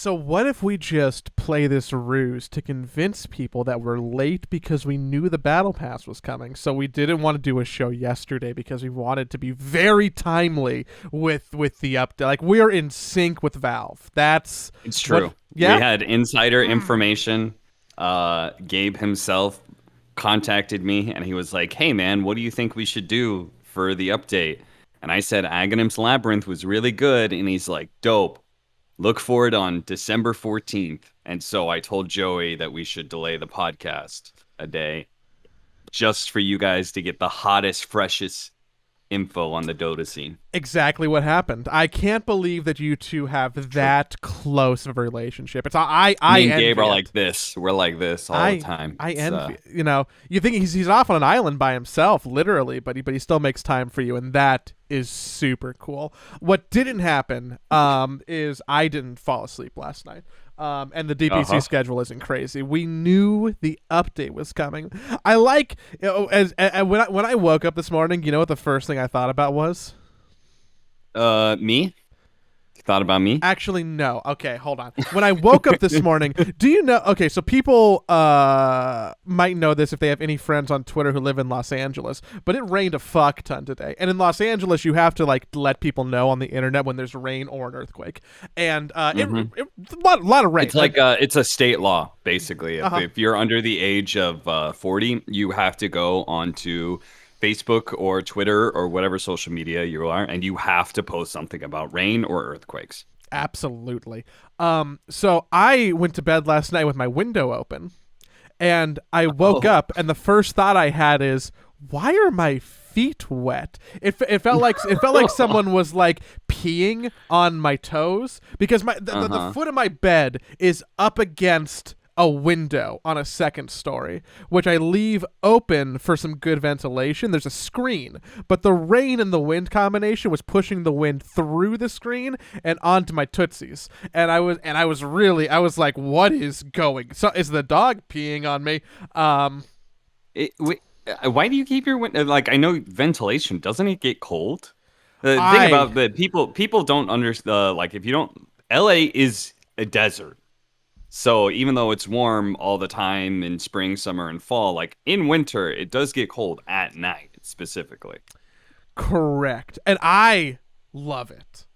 So what if we just play this ruse to convince people that we're late because we knew the battle pass was coming? So we didn't want to do a show yesterday because we wanted to be very timely with the update. Like, we're in sync with Valve. It's true. Yeah. We had insider information. Gabe himself contacted me and he was like, "Hey man, what do you think we should do for the update?" And I said Aghanim's Labyrinth was really good, and he's like, "Dope. Look for it on December 14th." And so I told Joey that we should delay the podcast a day just for you guys to get the hottest, freshest info on the Dota scene. Exactly what happened. I can't believe that you two have that close of a relationship. It's I Me and envy Gabe are it. like this. We're like this all the time. I envy. You think he's off on an island by himself, literally, but he still makes time for you, and that is super cool. What didn't happen is I didn't fall asleep last night. And the DPC schedule isn't crazy. We knew the update was coming. I like when I woke up this morning. You know what the first thing I thought about was? Me? Thought about me? Actually, no. Okay, hold on. When I woke up this morning, do you know? Okay, so people might know this if they have any friends on Twitter who live in Los Angeles, but it rained a fuck ton today. And in Los Angeles, you have to let people know on the internet when there's rain or an earthquake. And a lot of rain. It's like it's a state law, basically. If you're under the age of 40, you have to go onto Facebook or Twitter or whatever social media you are, and you have to post something about rain or earthquakes. Absolutely. So I went to bed last night with my window open, and I woke up, and the first thought I had is, why are my feet wet? It felt like someone was like peeing on my toes, because the foot of my bed is up against a window on a second story, which I leave open for some good ventilation. There's a screen, but the rain and the wind combination was pushing the wind through the screen and onto my tootsies. And I was like, what is going? So is the dog peeing on me? Why do you keep your window? Like, I know ventilation, doesn't it get cold? The thing about the people don't understand. Like, if you don't, LA is a desert. So even though it's warm all the time in spring, summer, and fall, like in winter, it does get cold at night specifically. Correct. And I love it.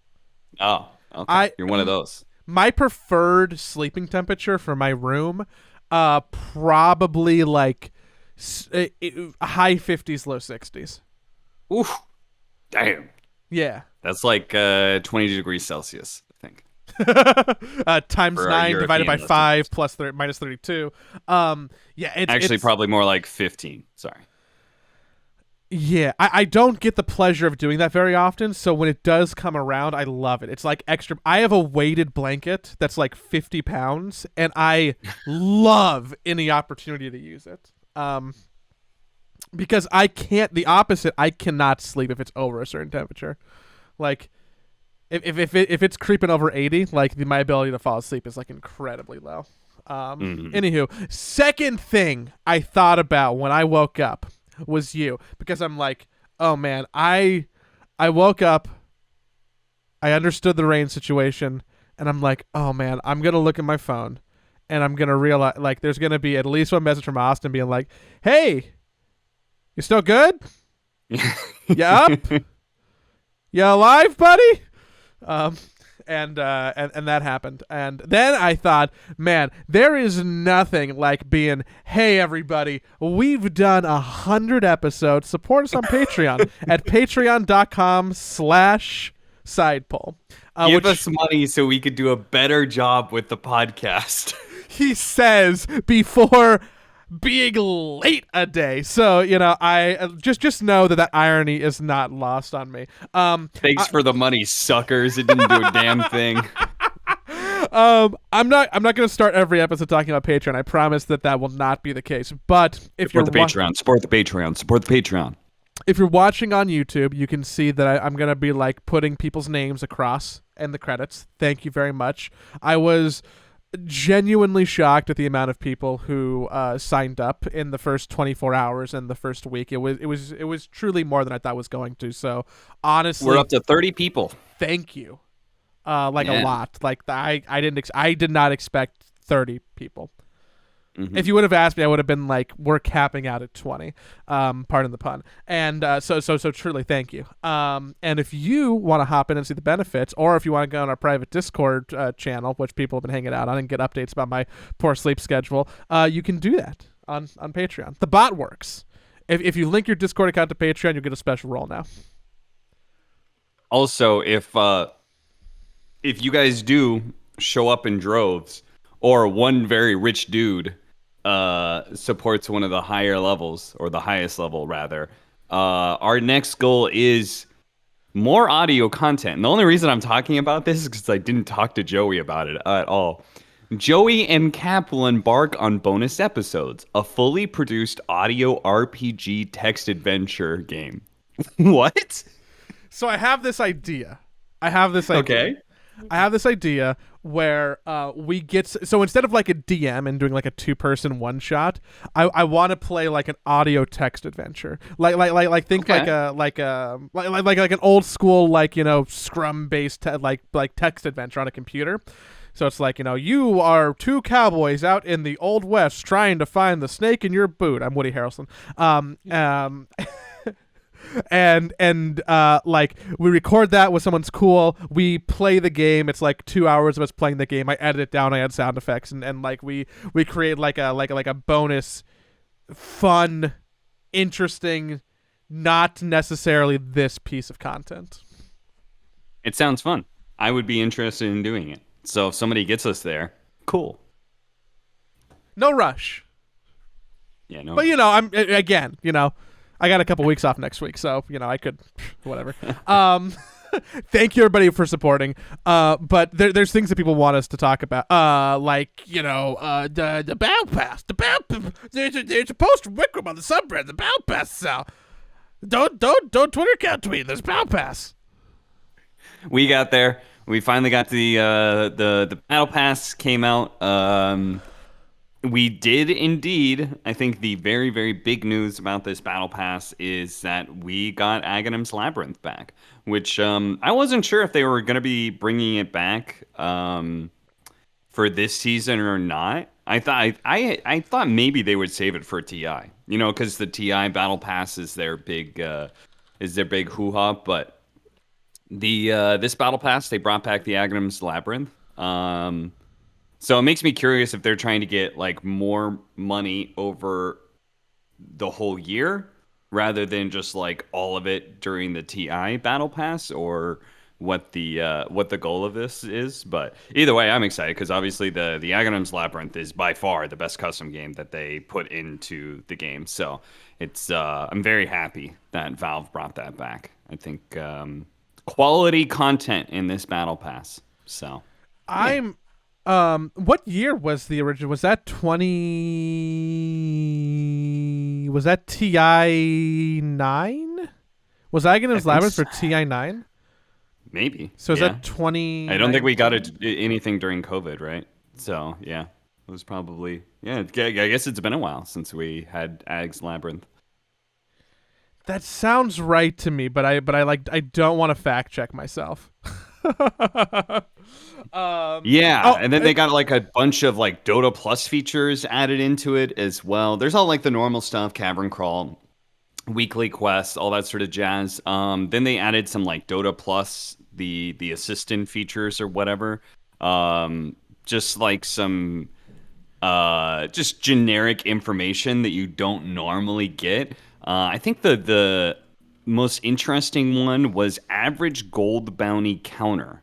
Oh, okay. You're one of those. My preferred sleeping temperature for my room, probably like high 50s, low 60s. Oof. Damn. Yeah. That's like 20 degrees Celsius, I think. Times 9 divided by 5 plus minus 32. It's probably more like 15. Sorry. Yeah, I don't get the pleasure of doing that very often, so when it does come around, I love it. It's like extra. I have a weighted blanket that's like 50 pounds, and I love any opportunity to use it. Because I can't. The opposite. I cannot sleep if it's over a certain temperature. Like, if it's creeping over 80, like my ability to fall asleep is like incredibly low. Anywho, second thing I thought about when I woke up was you, because I'm like, oh man, I woke up, I understood the rain situation, and I'm like, oh man, I'm gonna look at my phone, and I'm gonna realize like there's gonna be at least one message from Austin being like, hey, you still good? You up? You alive, buddy? And that happened. And then I thought, man, there is nothing like being, hey, everybody, we've done 100 episodes. Support us on Patreon at patreon.com/sidepole. Give us money so we could do a better job with the podcast. He says before being late a day. So, I just know that irony is not lost on me. Thanks for the money, suckers. It didn't do a damn thing. I'm not going to start every episode talking about Patreon. I promise that will not be the case. But if support the Patreon. If you're watching on YouTube, you can see that I'm going to be like putting people's names across in the credits. Thank you very much. I was genuinely shocked at the amount of people who signed up in the first 24 hours and the first week. It was truly more than I thought it was going to. So honestly, we're up to 30 people. Thank you. like a lot. Like I did not expect 30 people. Mm-hmm. If you would have asked me, I would have been like, we're capping out at 20. Pardon the pun. And so truly, thank you. And if you want to hop in and see the benefits, or if you want to go on our private Discord channel, which people have been hanging out on, and get updates about my poor sleep schedule, you can do that on Patreon. The bot works. If you link your Discord account to Patreon, you'll get a special role now. Also, if you guys do show up in droves, or one very rich dude supports one of the higher levels, or the highest level rather, our next goal is more audio content. And the only reason I'm talking about this is because I didn't talk to Joey about it at all. Joey and Cap will embark on bonus episodes, a fully produced audio RPG text adventure game. What? So I have this idea. Okay. I have this idea where we get, so instead of like a DM and doing like a 2-person one shot, I want to play like an audio text adventure, like think Okay. like an old school, like, you know, Scrum based like text adventure on a computer. So it's like, you know, you are 2 cowboys out in the Old West trying to find the snake in your boot. I'm Woody Harrelson. And like we record that with someone's cool, we play the game, it's like 2 hours of us playing the game, I edit it down, I add sound effects, and like we create like a bonus, fun, interesting, not necessarily this piece of content. It sounds fun. I would be interested in doing it. So if somebody gets us there, cool. No rush. Yeah, no. But, you know, I'm, again, you know, I got a couple weeks off next week, so, you know, I could, whatever. Thank you, everybody, for supporting. But there's things that people want us to talk about, like, you know, the Battle Pass. There's a post from Wickham on the subreddit. The Battle Pass is out. Don't Twitter account tweet. There's Battle Pass. We got there. We finally got the Battle Pass came out. We did indeed. I think the very, very big news about this Battle Pass is that we got Aghanim's Labyrinth back, which I wasn't sure if they were going to be bringing it back for this season or not. I thought maybe they would save it for TI, you know, because the TI Battle Pass is their big hoo-ha. But this Battle Pass, they brought back the Aghanim's Labyrinth. So it makes me curious if they're trying to get like more money over the whole year rather than just like all of it during the TI Battle Pass, or what the goal of this is. But either way, I'm excited because obviously the Aghanim's Labyrinth is by far the best custom game that they put into the game. So it's I'm very happy that Valve brought that back. I think quality content in this Battle Pass. So yeah. What year was the original? Was that 20? Was that TI 9? Was Aghanim's Labyrinth for TI 9? Maybe. So is that 20? I don't think we got anything during COVID, right? So yeah, it was probably, yeah. I guess it's been a while since we had Ag's Labyrinth. That sounds right to me, but I don't want to fact check myself. And then they got like a bunch of like Dota Plus features added into it as well. There's all like the normal stuff, cavern crawl, weekly quests, all that sort of jazz. Then they added some like Dota Plus, the assistant features or whatever. Just like some just generic information that you don't normally get. I think the most interesting one was average gold bounty counter.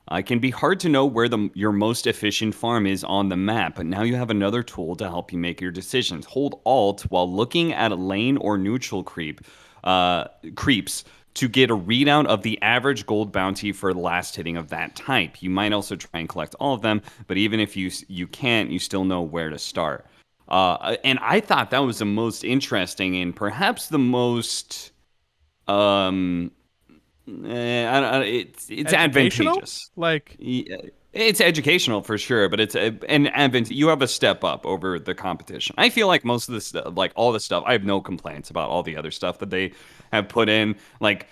It can be hard to know where your most efficient farm is on the map, but now you have another tool to help you make your decisions. Hold Alt while looking at a lane or neutral creeps to get a readout of the average gold bounty for the last hitting of that type. You might also try and collect all of them, but even if you can't, you still know where to start. And I thought that was the most interesting and perhaps the most it's advantageous. Like, it's educational for sure, but it's you have a step up over the competition. I feel like most of this, like all this stuff, I have no complaints about all the other stuff that they have put in. Like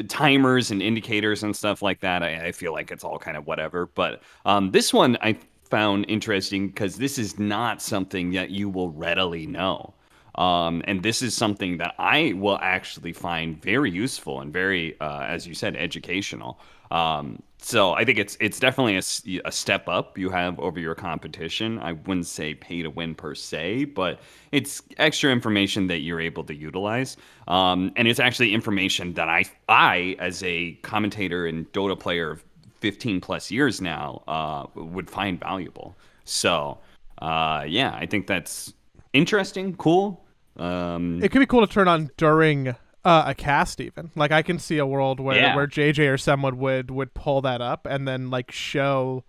timers and indicators and stuff like that, I feel like it's all kind of whatever. But this one I found interesting because this is not something that you will readily know. And this is something that I will actually find very useful and very, as you said, educational. So I think it's definitely a step up you have over your competition. I wouldn't say pay to win per se, but it's extra information that you're able to utilize. And it's actually information that I as a commentator and Dota player of 15 plus years now, would find valuable. So, yeah, I think that's interesting, cool. It could be cool to turn on during a cast, even. Like I can see a world where JJ or someone would pull that up and then like show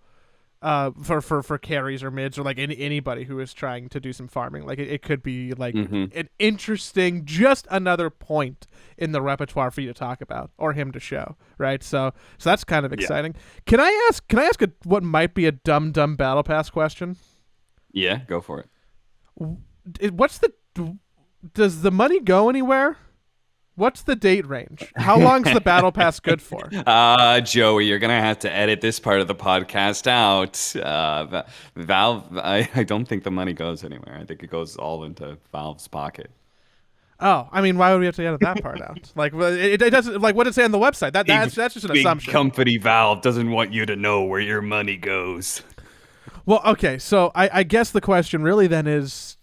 for carries or mids or like anybody who is trying to do some farming. Like it could be like an interesting, just another point in the repertoire for you to talk about or him to show, right? So that's kind of exciting. Can I ask what might be a dumb battle pass question? Yeah, go for it. Does the money go anywhere? What's the date range? How long's the battle pass good for? Joey, you're gonna have to edit this part of the podcast out. Valve, I don't think the money goes anywhere. I think it goes all into Valve's pocket. Oh, I mean, why would we have to edit that part out? Like, it doesn't. Like, what did it say on the website? That's just an assumption. Company Valve doesn't want you to know where your money goes. Well, okay, so I guess the question really then is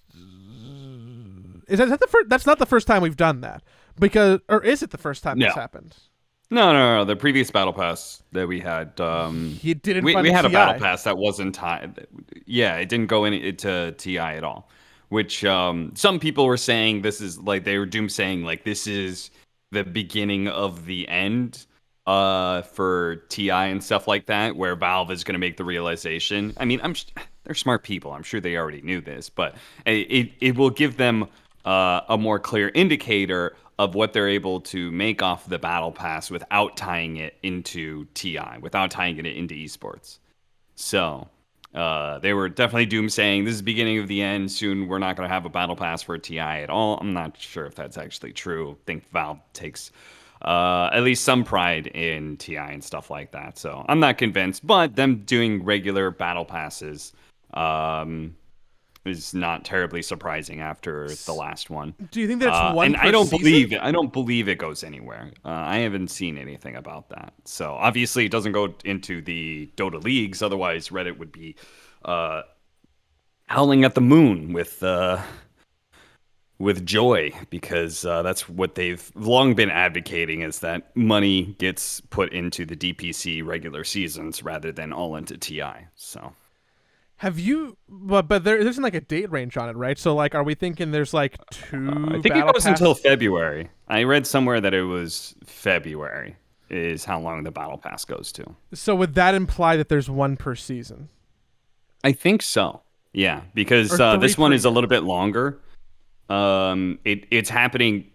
that the first? That's not the first time we've done that. Or is it the first time this happened? No. The previous battle pass that we had, he didn't. We had a battle pass that wasn't tied. Yeah, it didn't go into TI at all. Which some people were saying this is like they were saying like this is the beginning of the end for TI and stuff like that, where Valve is going to make the realization. I mean, they're smart people. I'm sure they already knew this, but it will give them a more clear indicator of what they're able to make off the battle pass without tying it into TI, without tying it into esports. So they were definitely doomsaying this is the beginning of the end. Soon we're not going to have a battle pass for TI at all. I'm not sure if that's actually true. I think Valve takes at least some pride in TI and stuff like that. So I'm not convinced, but them doing regular battle passes is not terribly surprising after the last one. Do you think that's one? And I don't believe it. I don't believe it goes anywhere. I haven't seen anything about that. So obviously it doesn't go into the Dota leagues. Otherwise, Reddit would be howling at the moon with joy, because that's what they've long been advocating, is that money gets put into the DPC regular seasons rather than all into TI. So. Have you? But there isn't like a date range on it, right? So like, are we thinking there's like two? I think it goes until February. I read somewhere that it was February is how long the battle pass goes to. So would that imply that there's one per season? I think so. Yeah, because this one is a little bit longer. It's happening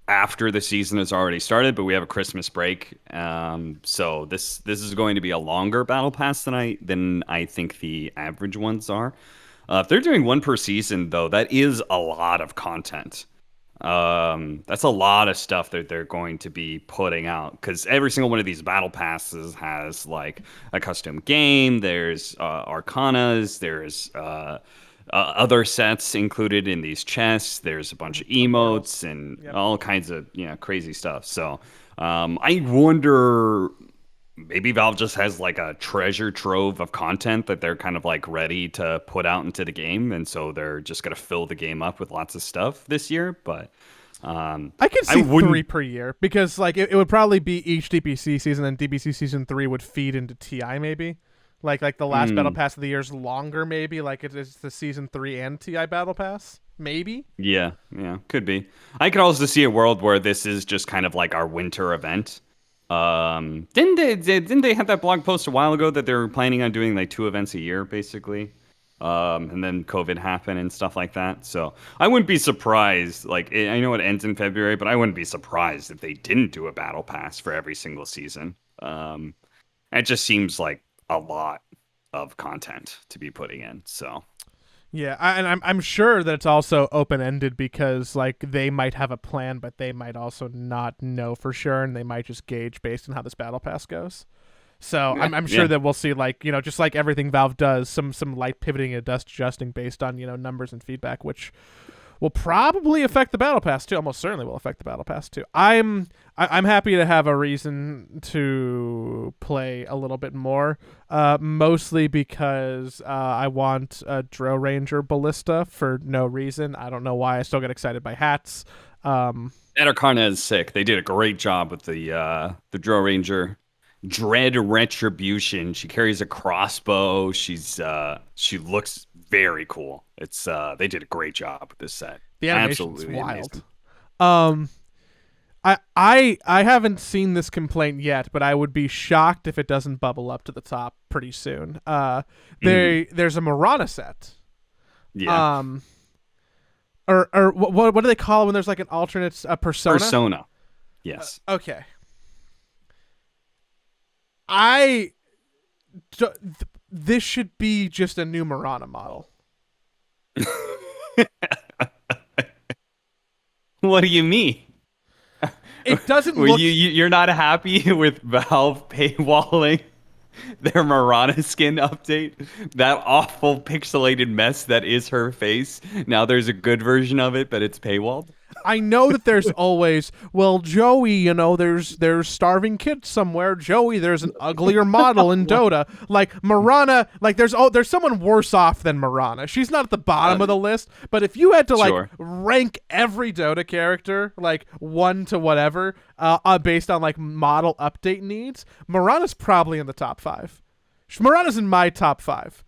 after the season has already started, but we have a Christmas break. So this is going to be a longer battle pass than I think the average ones are. If they're doing one per season, though, that is a lot of content. That's a lot of stuff that they're going to be putting out, because every single one of these battle passes has like a custom game. There's arcanas. There's other sets included in these chests. There's a bunch of emotes and all kinds of crazy stuff. So I wonder, maybe Valve just has like a treasure trove of content that they're kind of like ready to put out into the game, and so they're just gonna fill the game up with lots of stuff this year. But I could see 3 per year, because like it would probably be each DPC season, and DPC season 3 would feed into TI maybe. Like the last battle pass of the year is longer, maybe. Like it's the season 3 and TI battle pass, maybe. Yeah, could be. I could also see a world where this is just kind of like our winter event. Didn't they have that blog post a while ago that they were planning on doing like 2 events a year, basically? And then COVID happened and stuff like that. So I wouldn't be surprised. Like, I know it ends in February, but I wouldn't be surprised if they didn't do a battle pass for every single season. It just seems like a lot of content to be putting in. So Yeah, and I'm sure that it's also open ended because like they might have a plan, but they might also not know for sure, and they might just gauge based on how this battle pass goes. So Yeah, I'm sure yeah. that we'll see like just like everything Valve does, some light pivoting and dust adjusting based on numbers and feedback, which will probably affect the battle pass too. Almost certainly will affect the battle pass too. I'm happy to have a reason to play a little bit more, mostly because I want a Drill Ranger Ballista for no reason. I don't know why. I still get excited by hats. That Arcana is sick. They did a great job with the Drill Ranger. Dread Retribution. She carries a crossbow. She looks very cool. It's they did a great job with this set. The animation's Absolutely wild. amazing. Um, I haven't seen this complaint yet, but I would be shocked if it doesn't bubble up to the top pretty soon. There's a Marana set. Yeah. Um, or what do they call it when there's like an alternate persona? Persona. Yes. Okay. I this should be just a new Marana model. What do you mean? It doesn't Well, look. you're not happy with Valve paywalling their Marana skin update? That awful pixelated mess that is her face. Now there's a good version of it, but it's paywalled. I know that there's always, well, Joey, there's starving kids somewhere. Joey, there's an uglier model in Dota. Like Marana, like there's someone worse off than Marana. She's not at the bottom of the list, but if you had to like Sure. rank every Dota character like 1 to whatever, based on like model update needs, Marana's probably in the top 5. Marana's in my top 5.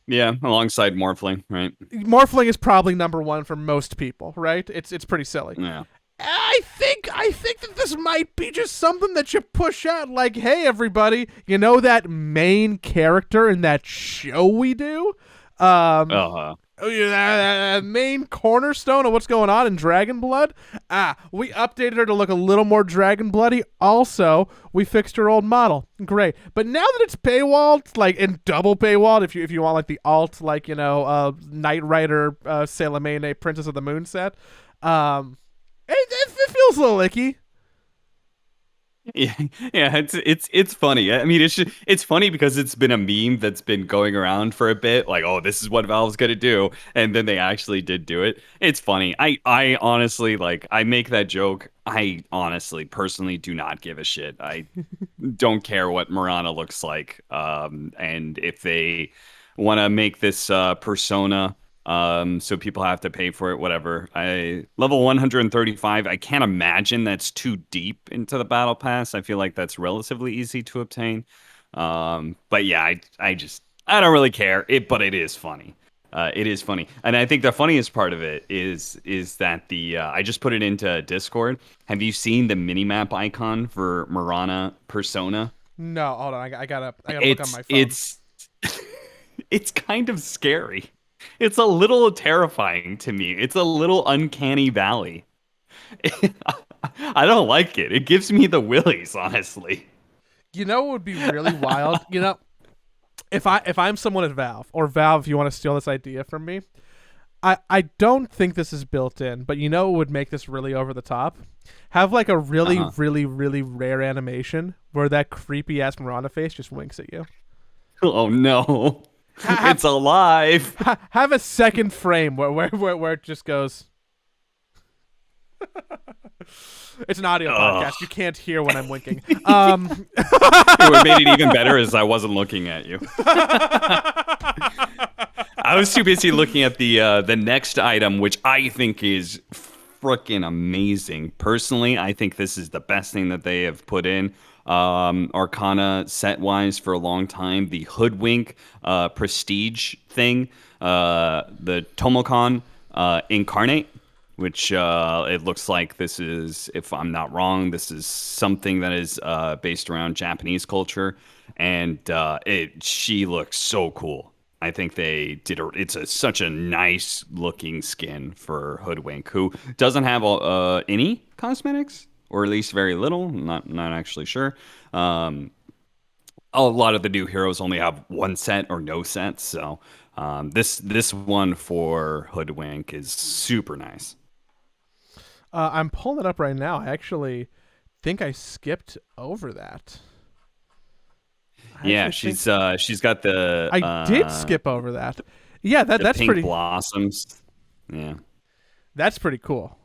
Yeah, alongside Morphling, right? Morphling is probably number 1 for most people, right? It's pretty silly. Yeah. I think that this might be just something that you push out, like, hey everybody, that main character in that show we do? Uh-huh. Main cornerstone of what's going on in Dragon Blood. We updated her to look a little more Dragon Bloody. Also, we fixed her old model. Great. But now that it's paywalled, like, and double paywalled, if you want like the alt, like, Knight Rider, Salamene, Princess of the Moon set, it feels a little icky. Yeah, yeah, it's funny. I mean, it's funny because it's been a meme that's been going around for a bit. Like, oh, this is what Valve's gonna do, and then they actually did do it. It's funny. I honestly like. I make that joke. I honestly, personally, do not give a shit. I don't care what Marana looks like. And if they want to make this persona. So people have to pay for it, whatever. I level 135. I can't imagine that's too deep into the battle pass. I feel like that's relatively easy to obtain. But yeah, I don't really care. But it is funny. It is funny, and I think the funniest part of it is that the I just put it into Discord. Have you seen the minimap icon for Marana Persona? No, hold on. I gotta look on my phone. It's kind of scary. It's a little terrifying to me. It's a little uncanny valley. I don't like it. It gives me the willies, honestly. What would be really wild? If I'm someone at Valve, or Valve, if you want to steal this idea from me, I don't think this is built in, but what would make this really over the top? Have like a really, really, really rare animation where that creepy ass Miranda face just winks at you. Oh no. It's alive. Have a second frame where it just goes. It's an audio podcast. You can't hear when I'm winking. What made it even better is I wasn't looking at you. I was too busy looking at the next item, which I think is freaking amazing. Personally, I think this is the best thing that they have put in. Arcana set wise for a long time. The Hoodwink prestige thing, the Tomokon Incarnate, which it looks like this is, if I'm not wrong, this is something that is based around Japanese culture, and she looks so cool. I think they did such a nice looking skin for Hoodwink, who doesn't have any cosmetics, or at least very little. Not actually sure. a lot of the new heroes only have one set or no set, so this one for Hoodwink is super nice. I'm pulling it up right now. I actually think I skipped over that. I Yeah, actually think she's got I did skip over that. Yeah, the that's pink pretty. blossoms. Yeah. That's pretty cool.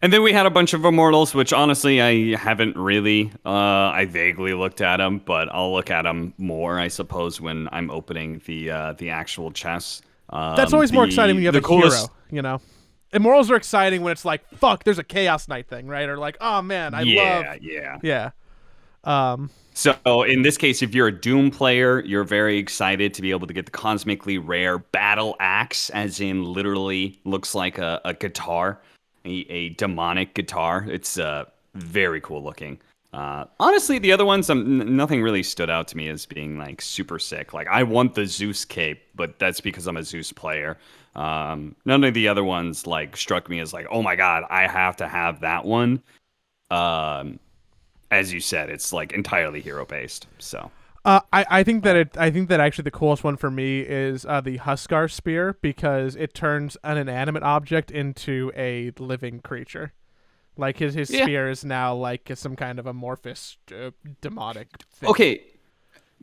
And then we had a bunch of Immortals, which honestly I haven't really. I vaguely looked at them, but I'll look at them more, I suppose, when I'm opening the actual chests. That's always more exciting when you have The a hero. coolest, Immortals are exciting when it's like, fuck, there's a Chaos Knight thing, right? Or like, oh man, I love. yeah. Yeah. Um, So in this case, if you're a Doom player, you're very excited to be able to get the cosmically rare Battle Axe, as in literally looks like a guitar, a demonic guitar. It's very cool looking. Honestly, the other ones, nothing really stood out to me as being like super sick. Like I want the Zeus cape, but that's because I'm a Zeus player. None of the other ones like struck me as like, oh my god, I have to have that one. Um, as you said, it's like entirely hero based. So I think that actually the coolest one for me is the Huskar spear because it turns an inanimate object into a living creature. Like his yeah. spear is now like some kind of amorphous demonic thing. Okay,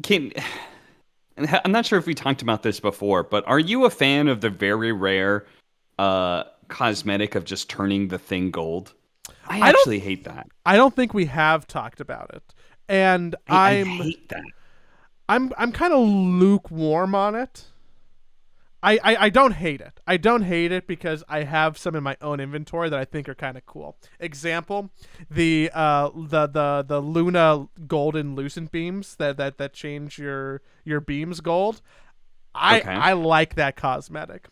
can I'm not sure if we talked about this before, but are you a fan of the very rare cosmetic of just turning the thing gold? I I don't actually hate that. I don't think we have talked about it, and I hate that. I'm kind of lukewarm on it. I don't hate it. I don't hate it because I have some in my own inventory that I think are kind of cool. Example, the Luna golden lucent beams that change your beams gold. Okay. I like that cosmetic.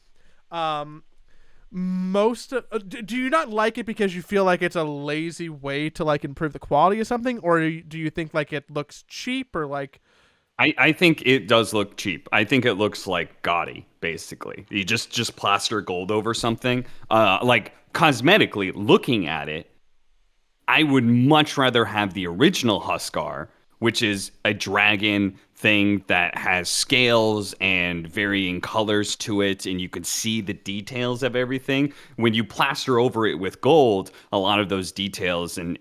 Most do you not like it because you feel like it's a lazy way to like improve the quality of something, or do you think like it looks cheap or like I think it does look cheap. I think it looks like gaudy, basically. You just plaster gold over something. Like cosmetically, looking at it, I would much rather have the original Huskar, which is a dragon thing that has scales and varying colors to it, and you can see the details of everything. When you plaster over it with gold, a lot of those details and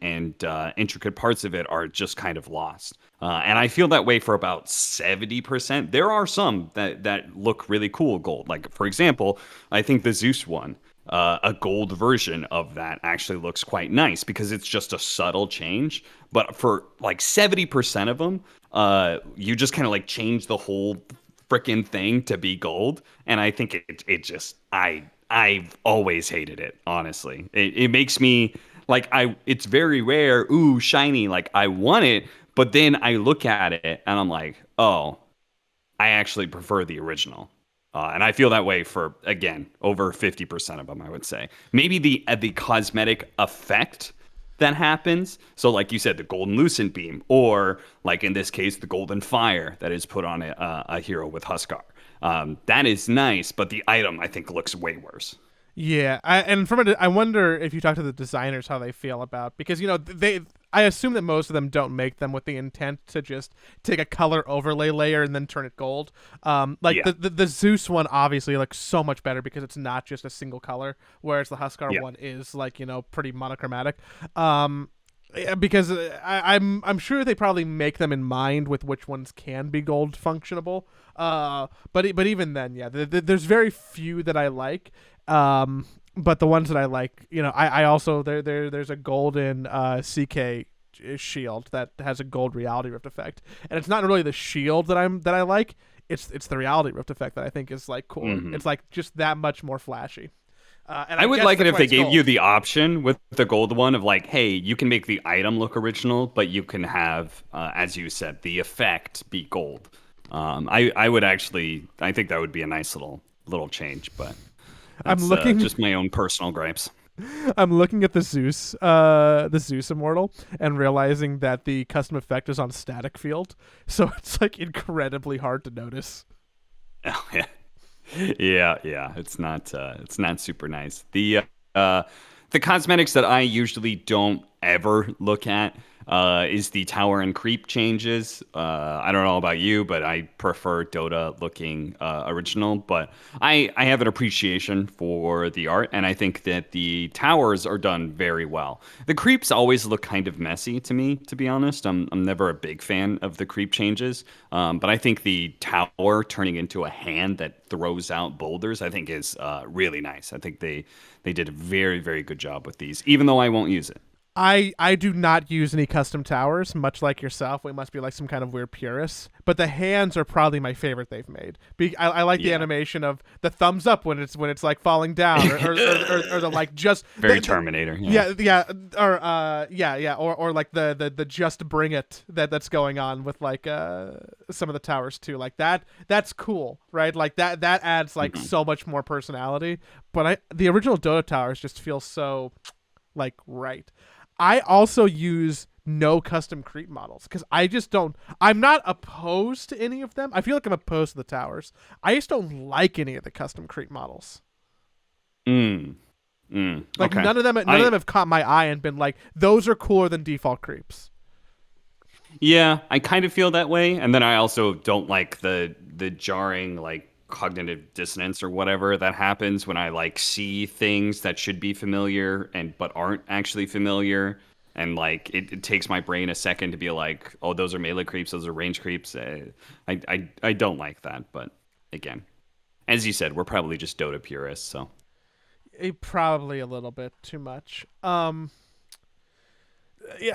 intricate parts of it are just kind of lost. And I feel that way for about 70%. There are some that look really cool gold. Like, for example, I think the Zeus one, a gold version of that actually looks quite nice because it's just a subtle change. But for like 70% of them, you just kind of like change the whole freaking thing to be gold. And I think it just, I've always hated it, honestly. It makes me like, it's very rare. Ooh, shiny. Like I want it. But then I look at it and I'm like, oh, I actually prefer the original. And I feel that way for, again, over 50% of them, I would say. Maybe the cosmetic effect that happens. So like you said, the golden lucent beam, or like in this case, the golden fire that is put on a hero with Huskar. That is nice, but the item I think looks way worse. yeah, I wonder if you talk to the designers how they feel about because I assume that most of them don't make them with the intent to just take a color overlay layer and then turn it gold. Like Yeah. the Zeus one obviously looks so much better because it's not just a single color, whereas the Huskar Yeah. one is like pretty monochromatic. Yeah, because I'm sure they probably make them in mind with which ones can be gold functionable. But even then, yeah, there's very few that I like. But the ones that I like, I also there's a golden CK shield that has a gold reality rift effect, and it's not really the shield that I like. It's the reality rift effect that I think is like cool. Mhm. It's like just that much more flashy. And I would guess like it that's if why they it's gave you gold. the option with the gold one of like, hey, you can make the item look original, but you can have, as you said, the effect be gold. I would actually, I think that would be a nice little change, but I'm that's looking. just my own personal gripes. I'm looking at the Zeus immortal, and realizing that the custom effect is on static field, so it's like incredibly hard to notice. Oh, yeah. Yeah. It's not super nice. The cosmetics that I usually don't ever look at is the tower and creep changes. I don't know about you, but I prefer Dota looking original. But I have an appreciation for the art, and I think that the towers are done very well. The creeps always look kind of messy to me, to be honest. I'm never a big fan of the creep changes, but I think the tower turning into a hand that throws out boulders, I think is really nice. I think they did a very, very good job with these, even though I won't use it. I do not use any custom towers, much like yourself. We must be like some kind of weird purists. But the hands are probably my favorite they've made. I like the Yeah. animation of the thumbs up when it's like falling down, or the like just Very Terminator. or like the just bring it that's going on with like some of the towers too. Like that's cool, right? Like that adds like so much more personality. But the original Dota towers just feel so like right. I also use no custom creep models because I just don't. I'm not opposed to any of them. I feel like I'm opposed to the towers. I just don't like any of the custom creep models. Like Okay. none of them have caught my eye and been like, those are cooler than default creeps. Yeah, I kind of feel that way, and then I also don't like the jarring like cognitive dissonance or whatever that happens when I like see things that should be familiar and but aren't actually familiar, and like it takes my brain a second to be like, oh, those are melee creeps, those are range creeps. I don't like that, but again, as you said, we're probably just Dota purists, so. Probably a little bit too much.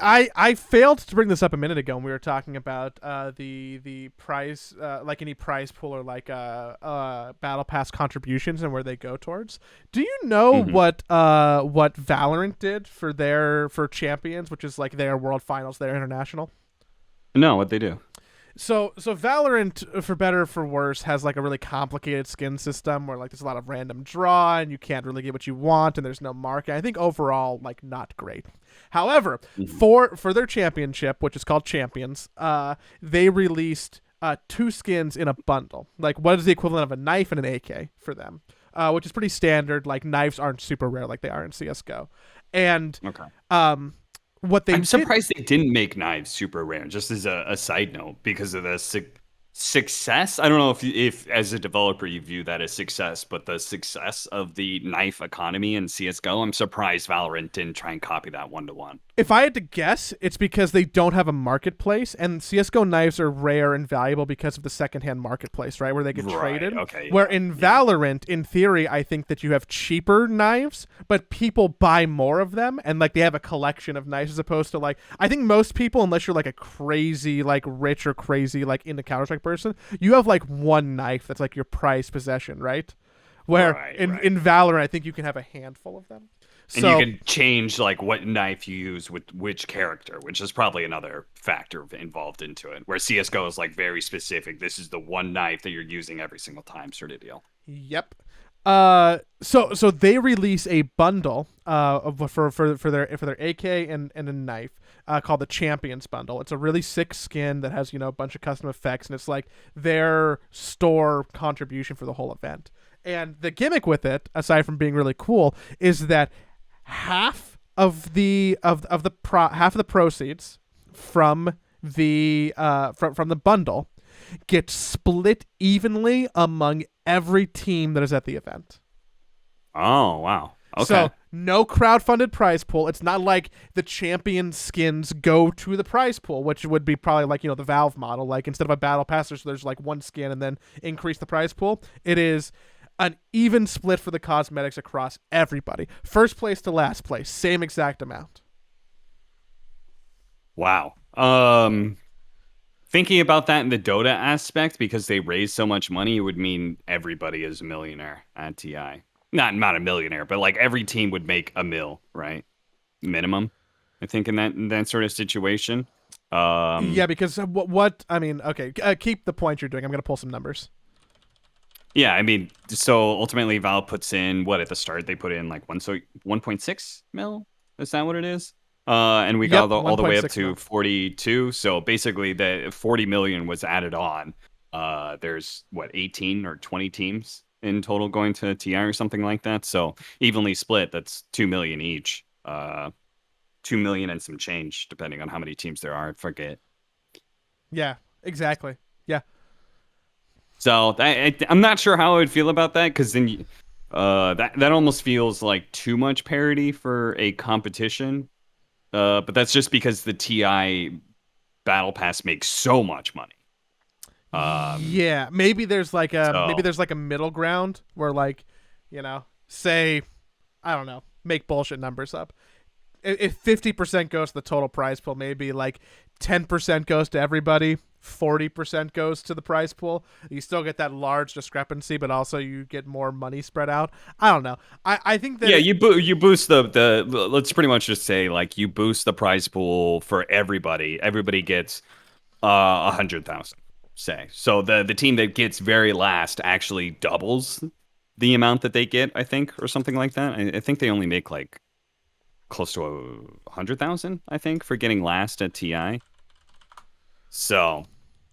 I failed to bring this up a minute ago when we were talking about the prize, like any prize pool or like battle pass contributions and where they go towards. Do you know what Valorant did for champions, which is like their world finals, their international? No, what they do? So Valorant, for better or for worse, has like a really complicated skin system where like there's a lot of random draw and you can't really get what you want and there's no market. I think overall like not great. However, for their championship, which is called Champions, they released two skins in a bundle. Like what is the equivalent of a knife and an AK for them, which is pretty standard. Like knives aren't super rare like they are in CS:GO, and Okay. what they I'm did, surprised they didn't make knives super rare, just as a side note, because of the success. I don't know if as a developer you view that as success, but the success of the knife economy in CS:GO, I'm surprised Valorant didn't try and copy that one to one. if I had to guess, it's because they don't have a marketplace, and CS:GO knives are rare and valuable because of the secondhand marketplace, right, where they get traded. Okay. Where in Valorant, in theory, I think that you have cheaper knives, but people buy more of them, and like they have a collection of knives as opposed to like I think most people, unless you're like a crazy, like rich or crazy, like into Counter-Strike person, you have like one knife that's like your prized possession, right? Where in Valorant, I think you can have a handful of them. And So you can change like what knife you use with which character, which is probably another factor involved into it. Where CS:GO is like very specific. This is the one knife that you're using every single time, sort of deal. Yep. So they release a bundle for their AK and a knife called the Champions bundle. It's a really sick skin that has a bunch of custom effects, and it's like their store contribution for the whole event. And the gimmick with it, aside from being really cool, is that half of the half of the proceeds from from the bundle get split evenly among every team that is at the event. Oh, wow. Okay. So no crowdfunded prize pool. It's not like the champion skins go to the prize pool, which would be probably like the Valve model. Like instead of a battle pass, there's like one skin and then increase the prize pool. It is an even split for the cosmetics across everybody. First place to last place, same exact amount. Wow. Thinking about that in the Dota aspect, because they raise so much money, it would mean everybody is a millionaire at TI. Not a millionaire, but like every team would make a mil, right? Minimum. I think in that sort of situation. Yeah, because what I mean, okay, keep the point you're doing. I'm gonna pull some numbers. Yeah, I mean, so ultimately Valve puts in what at the start they put in like 1.6 mil. Is that what it is? And we got all the way up to 42. So basically, the 40 million was added on. There's what 18 or 20 teams in total going to TI or something like that. So evenly split, that's 2 million each. 2 million and some change, depending on how many teams there are. I forget. Yeah, exactly. Yeah. So I'm not sure how I would feel about that, because then that almost feels like too much parity for a competition. But that's just because the TI Battle Pass makes so much money. Yeah, maybe there's like So a middle ground where, like, say, I don't know, make bullshit numbers up. If 50% goes to the total prize pool, maybe like 10% goes to everybody, 40% goes to the prize pool. You still get that large discrepancy, but also you get more money spread out. I don't know. I think that yeah, you boost the let's pretty much just say, like, you boost the prize pool for everybody. Everybody gets 100,000, say. So the team that gets very last actually doubles the amount that they get, I think, or something like that. I think they only make like close to 100,000, I think, for getting last at TI. So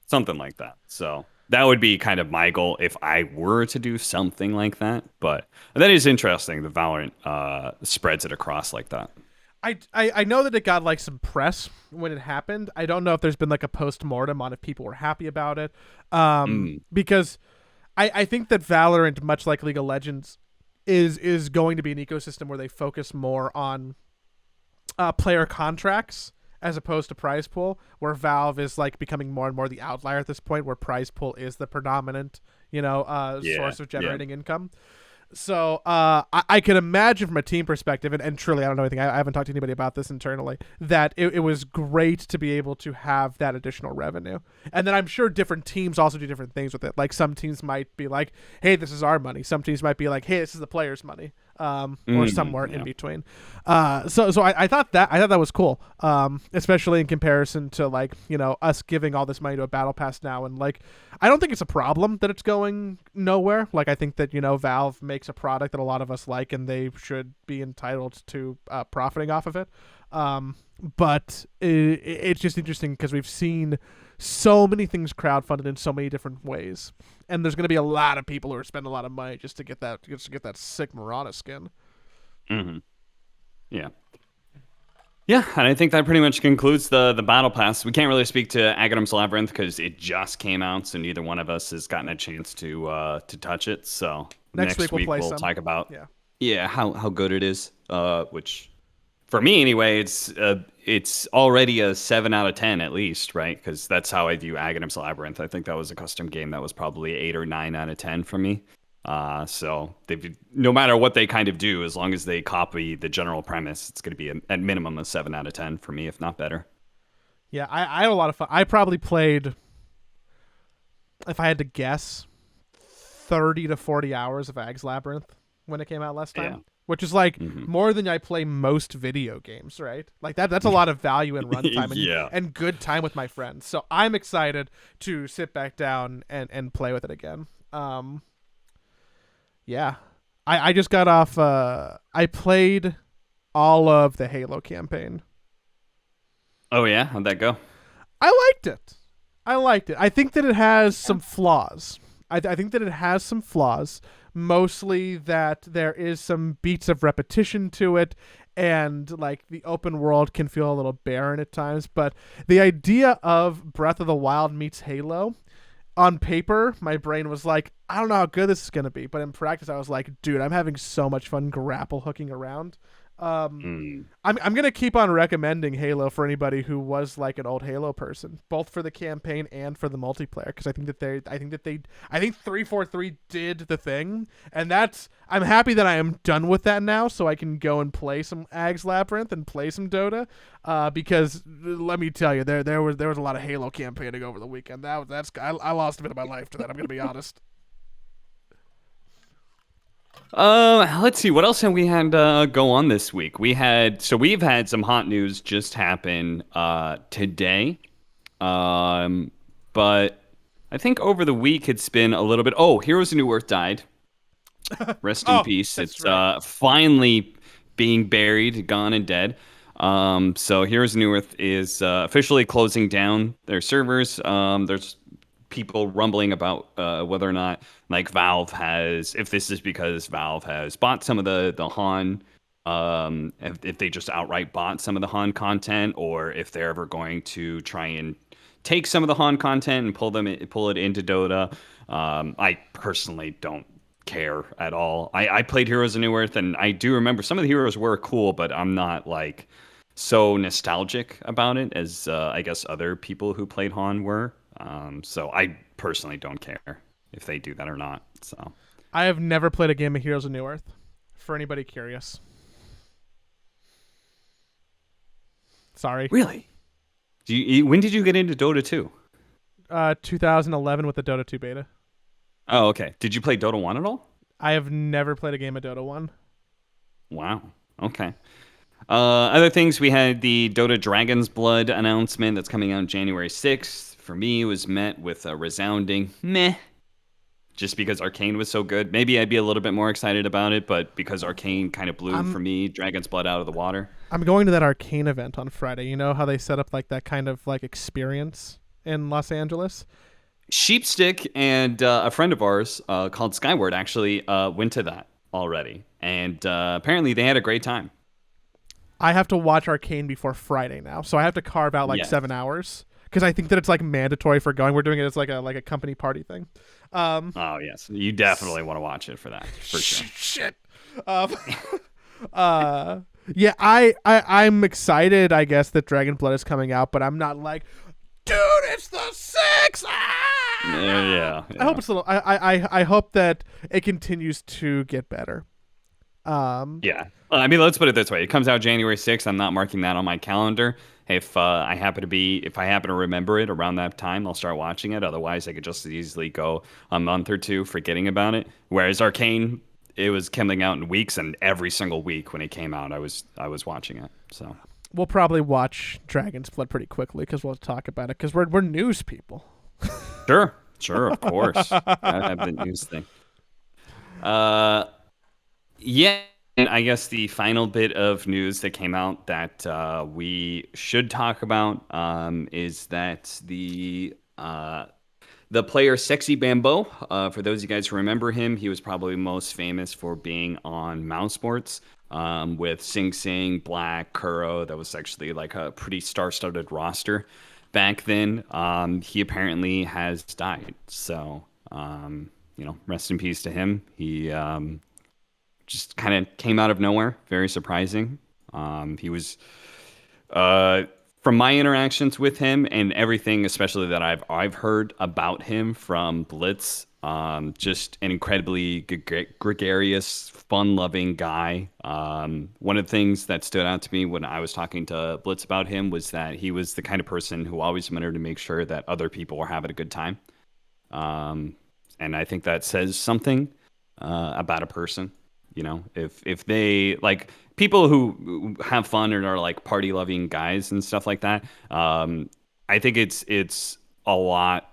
something like that. So that would be kind of my goal if I were to do something like that. But that is interesting. The Valorant spreads it across like that. I know that it got like some press when it happened. I don't know if there's been like a post-mortem on if people were happy about it. Because I think that Valorant, much like League of Legends, is going to be an ecosystem where they focus more on player contracts as opposed to prize pool, where Valve is like becoming more and more the outlier at this point, where prize pool is the predominant, source of generating income. So I can imagine from a team perspective, and truly I don't know anything, I haven't talked to anybody about this internally, that it was great to be able to have that additional revenue. And then I'm sure different teams also do different things with it. Like some teams might be like, hey, this is our money. Some teams might be like, hey, this is the players' money. Or somewhere in between. So I thought that was cool. Especially in comparison to, like, us giving all this money to a battle pass now, and like I don't think it's a problem that it's going nowhere. Like I think that Valve makes a product that a lot of us like, and they should be entitled to profiting off of it. But it's just interesting because we've seen so many things crowdfunded in so many different ways, and there's going to be a lot of people who are spending a lot of money just to get that sick Mirana skin. Mm-hmm. Yeah. Yeah, and I think that pretty much concludes the battle pass. We can't really speak to Aghanim's Labyrinth because it just came out, so neither one of us has gotten a chance to touch it. So next week we'll talk about how good it is. Which, for me anyway, it's already a 7 out of 10 at least, right? Because that's how I view Aghanim's Labyrinth. I think that was a custom game that was probably 8 or 9 out of 10 for me. So no matter what they kind of do, as long as they copy the general premise, it's going to be at minimum a 7 out of 10 for me, if not better. Yeah, I had a lot of fun. I probably played, if I had to guess, 30 to 40 hours of Ag's Labyrinth when it came out last time. Yeah. Which is like more than I play most video games, right? Like that's a lot of value in runtime and good time with my friends. So I'm excited to sit back down and play with it again. Yeah. I just got off I played all of the Halo campaign. Oh yeah? How'd that go? I liked it. I think that it has some flaws. I think that it has some flaws, mostly that there is some beats of repetition to it, and like the open world can feel a little barren at times, but the idea of Breath of the Wild meets Halo, on paper, my brain was like, I don't know how good this is going to be, but in practice I was like, dude, I'm having so much fun grapple hooking around. I'm gonna keep on recommending Halo for anybody who was like an old Halo person, both for the campaign and for the multiplayer, because I think 343 did the thing, and I'm happy that I am done with that now, so I can go and play some Ag's Labyrinth and play some Dota, because let me tell you, there was a lot of Halo campaigning over the weekend. I lost a bit of my life to that. I'm gonna be honest. Let's see, what else have we had go on this week? We've had some hot news just happen today, but I think over the week it's been a little bit. Oh, Heroes of New Earth died. Rest in peace. It's right. Finally being buried, gone and dead. So Heroes of New Earth is officially closing down their servers. There's people rumbling about whether or not, like, Valve has, if this is because Valve has bought some of the Han if they just outright bought some of the Han content, or if they're ever going to try and take some of the Han content and pull it into Dota. I personally don't care at all. I played Heroes of New Earth, and I do remember some of the heroes were cool, but I'm not like so nostalgic about it as I guess other people who played Han were. So I personally don't care if they do that or not. So I have never played a game of Heroes of New Earth. For anybody curious. Sorry. really, when did you get into Dota 2? 2011 with the Dota 2 beta. Oh, okay. Did you play Dota 1 at all? I have never played a game of Dota 1. Wow. Okay. Other things, we had the Dota Dragon's Blood announcement that's coming out January 6th. For me, it was met with a resounding meh. Just because Arcane was so good. Maybe I'd be a little bit more excited about it, but because Arcane kind of blew for me Dragon's Blood out of the water. I'm going to that Arcane event on Friday. You know how they set up like that kind of like experience in Los Angeles? Sheepstick and a friend of ours called Skyward actually went to that already. And apparently they had a great time. I have to watch Arcane before Friday now, so I have to carve out like 7 hours because I think that it's like mandatory for going. We're doing it as like a company party thing. Oh yes, you definitely want to watch it for that, for sure. Shit. Yeah, I'm excited. I guess that Dragon Blood is coming out, but I'm not like, dude, it's the 6. Yeah. I hope it's a little. I hope that it continues to get better. Yeah. I mean, let's put it this way. It comes out January 6th. I'm not marking that on my calendar. If I happen to remember it around that time, I'll start watching it. Otherwise, I could just as easily go a month or two forgetting about it. Whereas Arcane, it was coming out in weeks, and every single week when it came out, I was watching it. So we'll probably watch Dragon's Blood pretty quickly because we'll talk about it because we're news people. Sure, of course. I have the news thing. Yeah. And I guess the final bit of news that came out that we should talk about is that the player Sexybamboo, for those of you guys who remember him, he was probably most famous for being on Mouse Sports with Sing Sing, Black, Kuro. That was actually like a pretty star-studded roster back then. He apparently has died. So, rest in peace to him. He just kind of came out of nowhere. Very surprising. He was, from my interactions with him and everything, especially that I've heard about him from Blitz, just an incredibly gregarious, fun-loving guy. One of the things that stood out to me when I was talking to Blitz about him was that he was the kind of person who always wanted to make sure that other people were having a good time. And I think that says something about a person. You know, if they like people who have fun and are like party loving guys and stuff like that, I think it's a lot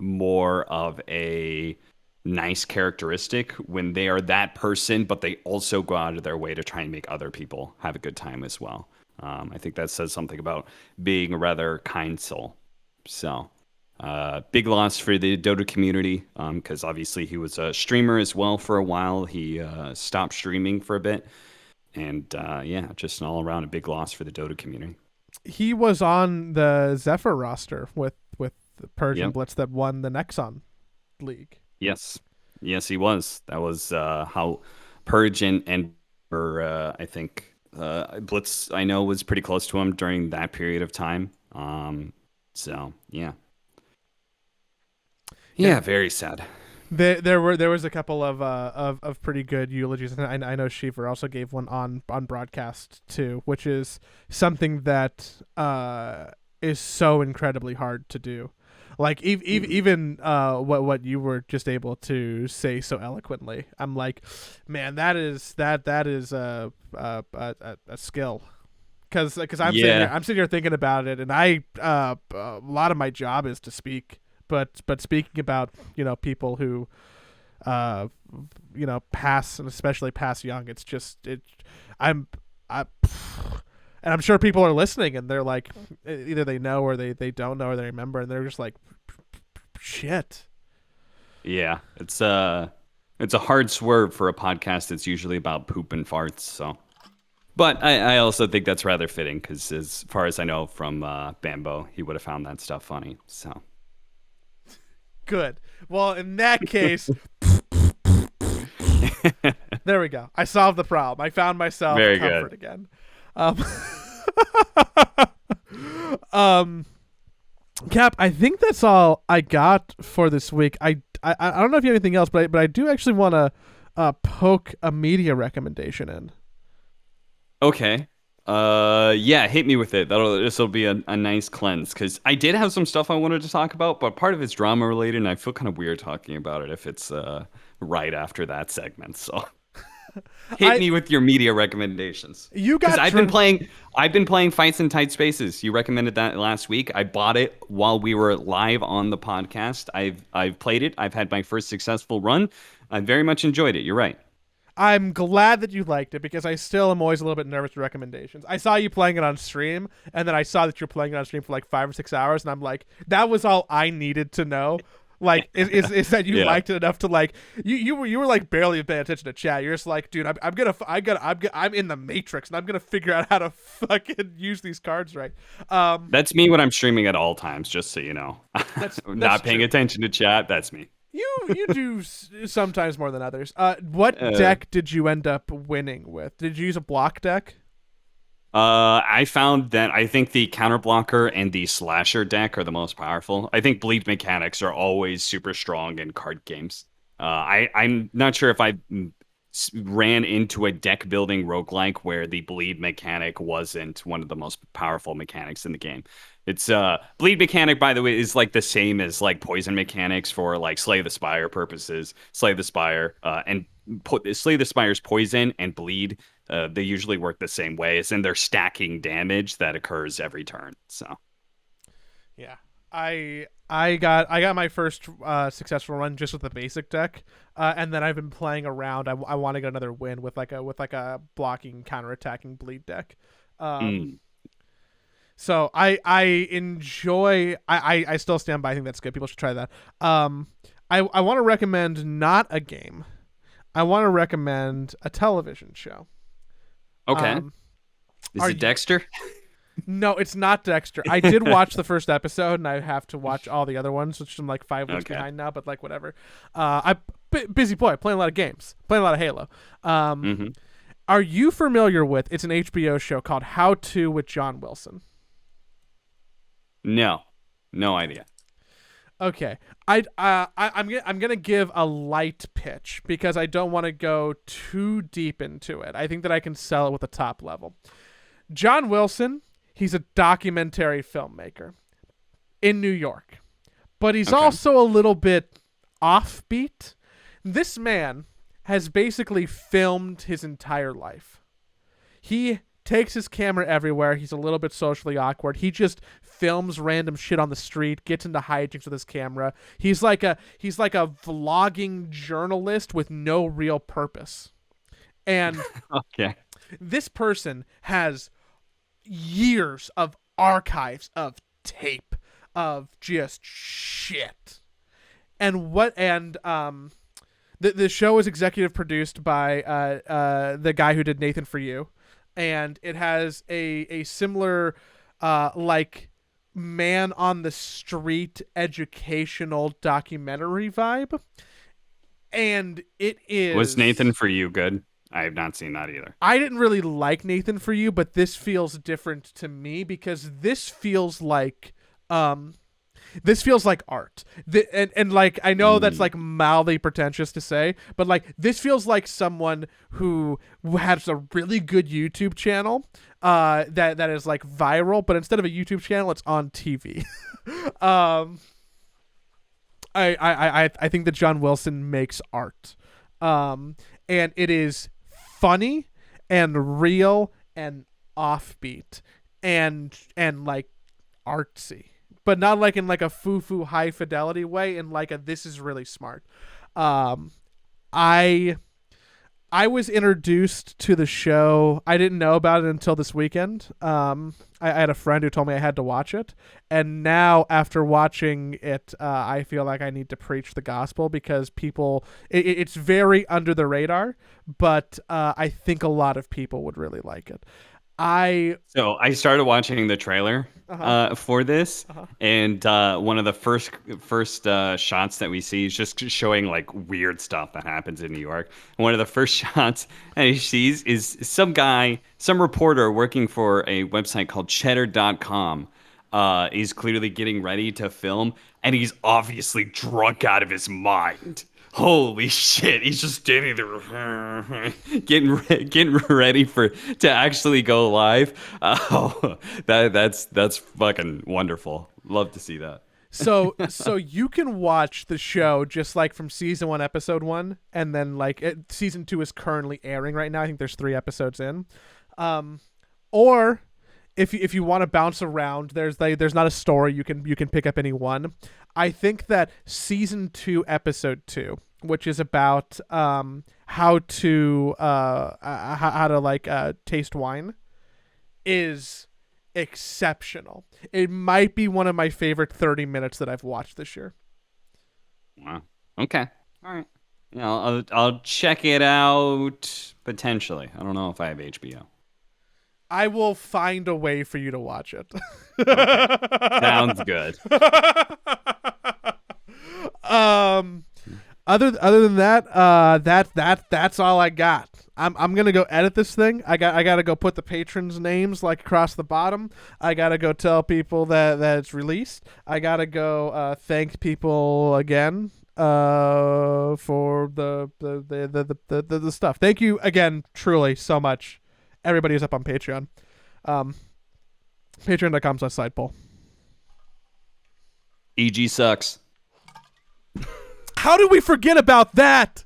more of a nice characteristic when they are that person, but they also go out of their way to try and make other people have a good time as well. I think that says something about being a rather kind soul. So. Big loss for the Dota community because obviously he was a streamer as well for a while. He stopped streaming for a bit. And just an all-around a big loss for the Dota community. He was on the Zephyr roster with Purge and Blitz that won the Nexon League. Yes, he was. That was how Purge and I think Blitz, I know, was pretty close to him during that period of time. Yeah, very sad. There was a couple of pretty good eulogies, and I know Shiver also gave one on broadcast too, which is something that is so incredibly hard to do. Like even what you were just able to say so eloquently, I'm like, man, that is a skill. Because I'm sitting here thinking about it, and a lot of my job is to speak. But speaking about people who pass, and especially pass young, it's just and I'm sure people are listening and they're like, either they know or they don't know or they remember, and they're just like, shit. Yeah, it's a hard swerve for a podcast that's usually about poop and farts. So But I also think that's rather fitting because, as far as I know from Bambo, he would have found that stuff funny. So Good. Well, in that case, there we go. I solved the problem. I found myself very comfort good. again. Um, um, Cap, I think that's all I got for this week. I don't know if you have anything else, but I do actually want to poke a media recommendation in. Okay. Yeah, hit me with it. This will be a nice cleanse because I did have some stuff I wanted to talk about, but part of it's drama related, and I feel kind of weird talking about it if it's right after that segment. So hit me with your media recommendations. You got I've been playing Fights in Tight Spaces. You recommended that last week. I bought it while we were live on the podcast. I've played it. I've had my first successful run. I very much enjoyed it. You're right. I'm glad that you liked it because I still am always a little bit nervous with recommendations. I saw you playing it on stream, and then I saw that you're playing it on stream for like 5 or 6 hours, and I'm like, that was all I needed to know. Like, is that you liked it enough to like you were like barely paying attention to chat. You're just like, dude, I'm in the Matrix, and I'm gonna figure out how to fucking use these cards right. That's me when I'm streaming at all times. Just so you know, that's not paying attention to chat. That's me. You do sometimes more than others. What deck did you end up winning with? Did you use a block deck? I found that I think the counterblocker and the slasher deck are the most powerful. I think bleed mechanics are always super strong in card games. I'm not sure if I ran into a deck building roguelike where the bleed mechanic wasn't one of the most powerful mechanics in the game. It's bleed mechanic, by the way, is like the same as like poison mechanics for like Slay the Spire purposes. Slay the Spire and Slay the Spire's poison and bleed. They usually work the same way. It's in their stacking damage that occurs every turn. So, yeah, I got my first successful run just with the basic deck, and then I've been playing around. I want to get another win with like a blocking, counterattacking bleed deck. So I enjoy. I still stand by. I think that's good. People should try that. I want to recommend not a game. I want to recommend a television show. Okay. Is it Dexter? No, it's not Dexter. I did watch the first episode, and I have to watch all the other ones, which I'm like 5 weeks behind now. But like whatever. Busy boy, playing a lot of games, playing a lot of Halo. Are you familiar with? It's an HBO show called How To with John Wilson. No idea. Okay, I'm gonna give a light pitch because I don't want to go too deep into it. I think that I can sell it with a top level. John Wilson, he's a documentary filmmaker in New York, but he's also a little bit offbeat. This man has basically filmed his entire life. He takes his camera everywhere. He's a little bit socially awkward. He just films random shit on the street, gets into hijinks with his camera. He's like a vlogging journalist with no real purpose. And this person has years of archives of tape of just shit. And the show is executive produced by the guy who did Nathan For You. And it has a similar like man on the street educational documentary vibe. And it is... Was Nathan For You good? I have not seen that either. I didn't really like Nathan For You, but this feels different to me because this feels like art. And like, I know that's like mildly pretentious to say, but like this feels like someone who has a really good YouTube channel that is like viral, but instead of a YouTube channel, it's on TV. I think that John Wilson makes art. And it is funny and real and offbeat and like artsy. But not like in like a foo-foo high fidelity way, in like a this is really smart. I I was introduced to the show. I didn't know about it until this weekend. I had a friend who told me I had to watch it, and now after watching it, I feel like I need to preach the gospel because people. It's very under the radar, but I think a lot of people would really like it. So I started watching the trailer for this, and one of the first shots that we see is just showing like weird stuff that happens in New York. And one of the first shots that he sees is some reporter working for a website called Cheddar.com. Is clearly getting ready to film, and he's obviously drunk out of his mind. Holy shit! He's just standing there, getting ready to actually go live. Oh, that's fucking wonderful. Love to see that. So you can watch the show just like from season 1, episode 1, and then like season 2 is currently airing right now. I think there's 3 episodes in, or if you want to bounce around, there's not a story you can pick up any one. I think that season 2, episode 2, which is about how to taste wine, is exceptional. It might be one of my favorite 30 minutes that I've watched this year. Wow. Okay. All right. Yeah, I'll check it out potentially. I don't know if I have HBO. I will find a way for you to watch it. Okay. Sounds good. Other than that, that's all I got. I'm gonna go edit this thing. I gotta go put the patrons' names like across the bottom. I gotta go tell people that it's released. I gotta go thank people again for the stuff. Thank you again, truly so much. Everybody is up on Patreon. Patreon.com/sidepole. EG sucks. How did we forget about that?